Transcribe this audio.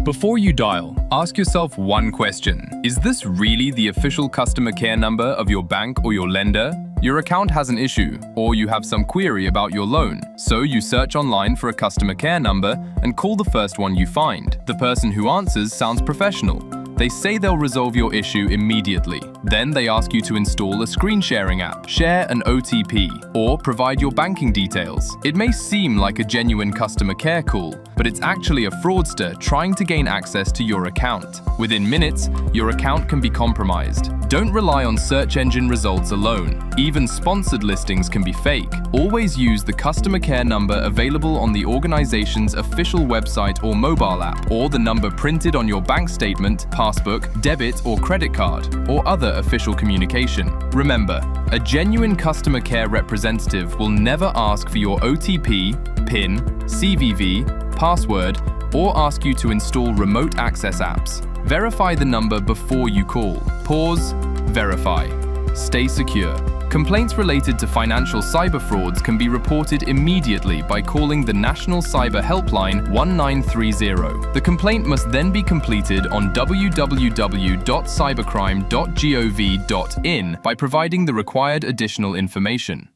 Before you dial, ask yourself one question. Is this really the official customer care number of your bank or your lender? Your account has an issue, or you have some query about your loan, so you search online for a customer care number and call the first one you find. The person who answers sounds professional. They say they'll resolve your issue immediately. Then they ask you to install a screen sharing app, share an OTP, or provide your banking details. It may seem like a genuine customer care call, but it's actually a fraudster trying to gain access to your account. Within minutes, your account can be compromised. Don't rely on search engine results alone. Even sponsored listings can be fake. Always use the customer care number available on the organization's official website or mobile app, or the number printed on your bank statement, passbook, debit or credit card, or other official communication. Remember, a genuine customer care representative will never ask for your OTP, PIN, CVV, password, or ask you to install remote access apps. Verify the number before you call. Pause, verify. Stay secure. Complaints related to financial cyber frauds can be reported immediately by calling the National Cyber Helpline 1930. The complaint must then be completed on www.cybercrime.gov.in by providing the required additional information.